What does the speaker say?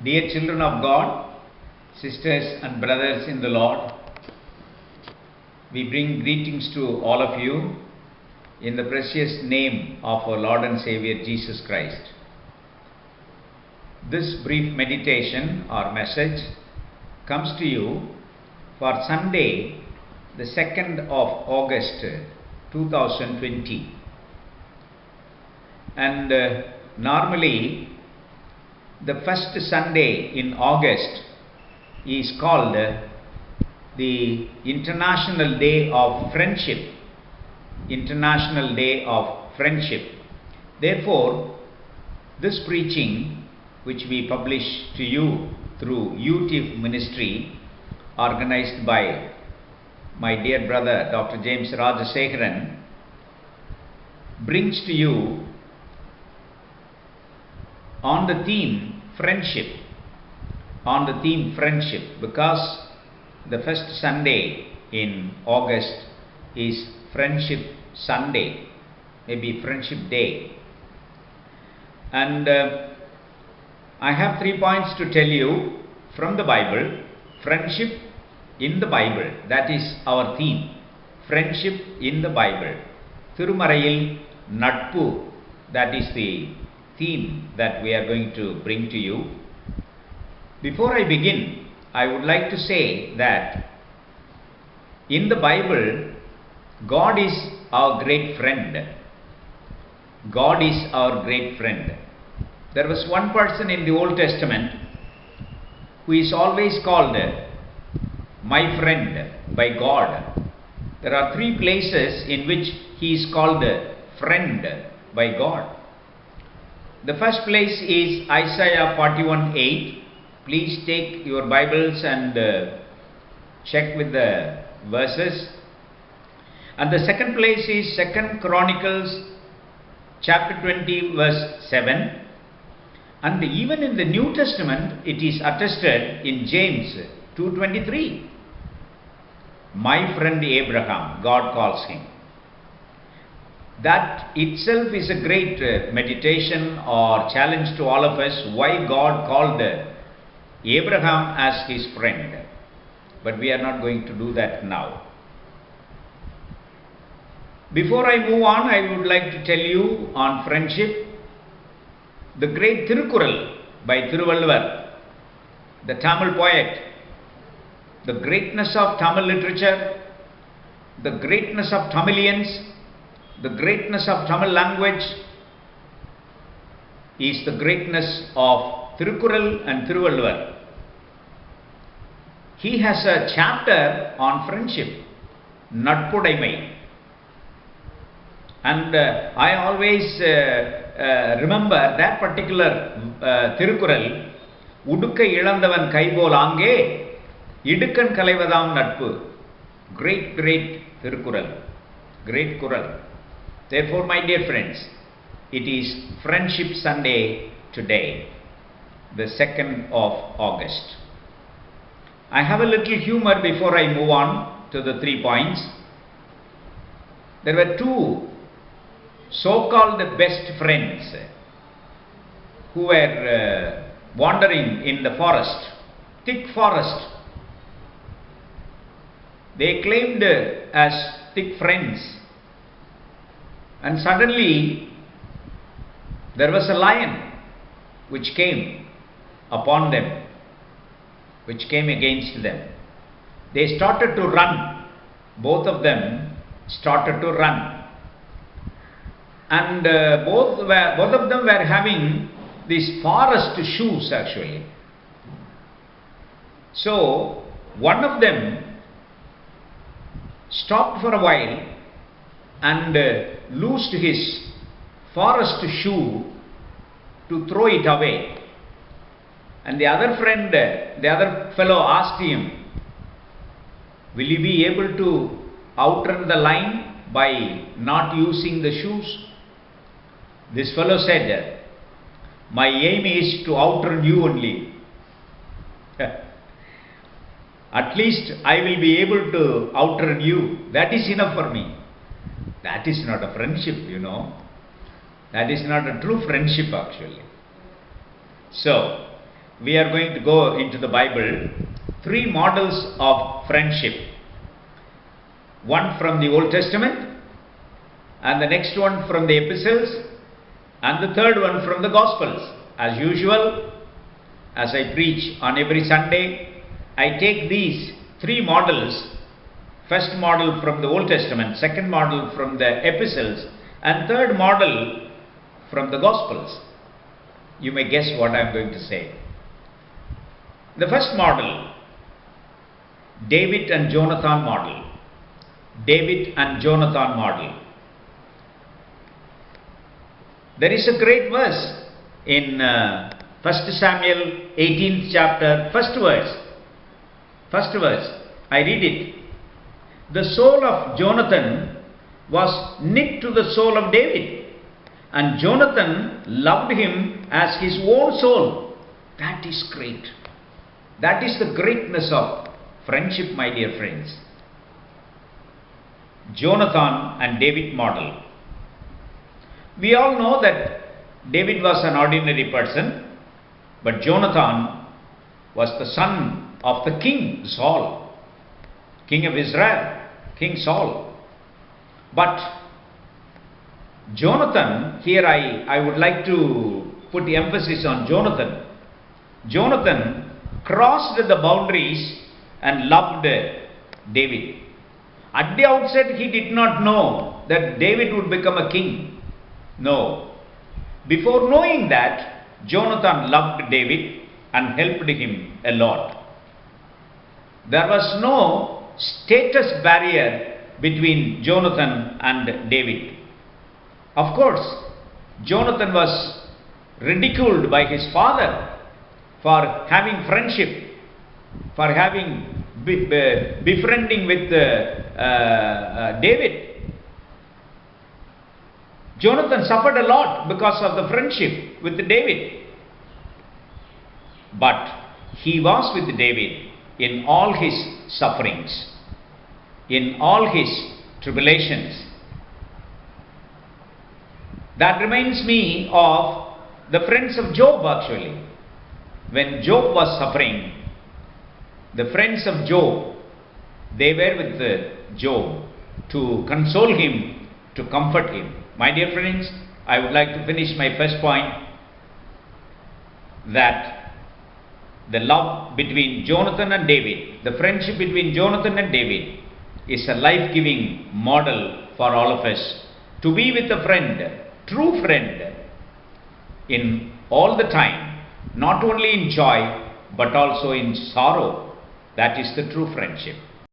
Dear children of God, sisters and brothers in the Lord, we bring greetings to all of you in the precious name of our Lord and Savior Jesus Christ. This brief meditation or message comes to you for Sunday, the 2nd of August 2020. And normally, the first Sunday in August is called the International Day of Friendship. International Day of Friendship. Therefore, this preaching, which we publish to you through UTIF Ministry, organized by my dear brother Dr. James Rajasekharan, brings to you on the theme friendship, because the first Sunday in August is Friendship Sunday, maybe Friendship Day. And I have 3 points to tell you from the Bible. Friendship in the Bible, that is our theme. Friendship in the Bible. Thirumarayil Natpu, that is the theme that we are going to bring to you. Before I begin, I would like to say that in the Bible, God is our great friend. God is our great friend. There was one person in the Old Testament who is always called my friend by God. There are 3 places in which he is called friend by God. The first place is Isaiah 41:8. Please take your Bibles and check with the verses. And the second place is 2nd Chronicles chapter 20 verse 7. And even in the New Testament, it is attested in James 2:23. My friend Abraham, God calls him. That itself is a great meditation or challenge to all of us, why God called Abraham as his friend. But we are not going to do that now. Before I move on, I would like to tell you on friendship, the great Thirukkural by Thiruvalluvar, the Tamil poet, the greatness of Tamil literature, the greatness of Tamilians, the greatness of Tamil language is the greatness of Thirukkural and Thiruvalluvar. He has a chapter on friendship, Natpudaimai. And I always remember that particular Thirukkural, Udukkai Ilandavan Kaibol Ange, Idukkan Kalaivadam Natpu. Great Thirukkural, great Kural. Therefore, my dear friends, it is Friendship Sunday today, the 2nd of August. I have a little humor before I move on to the 3 points. There were 2 so-called best friends who were wandering in the forest, thick forest. They claimed as thick friends. And suddenly, there was a lion which came upon them, which came against them. They started to run. Both of them started to run. And both of them were having these forest shoes actually. So, one of them stopped for a while and loosed his forest shoe to throw it away. And the other fellow asked him, will you be able to outrun the lion by not using the shoes? This fellow said, my aim is to outrun you only. At least I will be able to outrun you. That is enough for me. That is not a friendship, you know. That is not a true friendship actually. So, we are going to go into the Bible, 3 models of friendship. One from the Old Testament, and the next one from the epistles, and the third one from the Gospels. As usual, as I preach on every Sunday, I take these 3 models, first model from the Old Testament, second model from the epistles, and third model from the Gospels. You may guess what I am going to say. The first model, David and Jonathan model. David and Jonathan model. There is a great verse in 1 Samuel 18th chapter, first verse. I read it. The soul of Jonathan was knit to the soul of David, and Jonathan loved him as his own soul. That is great. That is the greatness of friendship, my dear friends. Jonathan and David model. We all know that David was an ordinary person, but Jonathan was the son of the king Saul, king of Israel, King Saul. But Jonathan, here I would like to put the emphasis on Jonathan. Jonathan crossed the boundaries and loved David. At the outset, he did not know that David would become a king. No. Before knowing that, Jonathan loved David and helped him a lot. There was no status barrier between Jonathan and David. Of course, Jonathan was ridiculed by his father for having friendship, for having befriending with David. Jonathan suffered a lot because of the friendship with David. But he was with David in all his sufferings, in all his tribulations. That reminds me of the friends of Job actually. When Job was suffering, the friends of Job, they were with Job to console him, to comfort him. My dear friends, I would like to finish my first point, that the love between Jonathan and David, the friendship between Jonathan and David is a life-giving model for all of us. To be with a friend, true friend, in all the time, not only in joy but also in sorrow, that is the true friendship.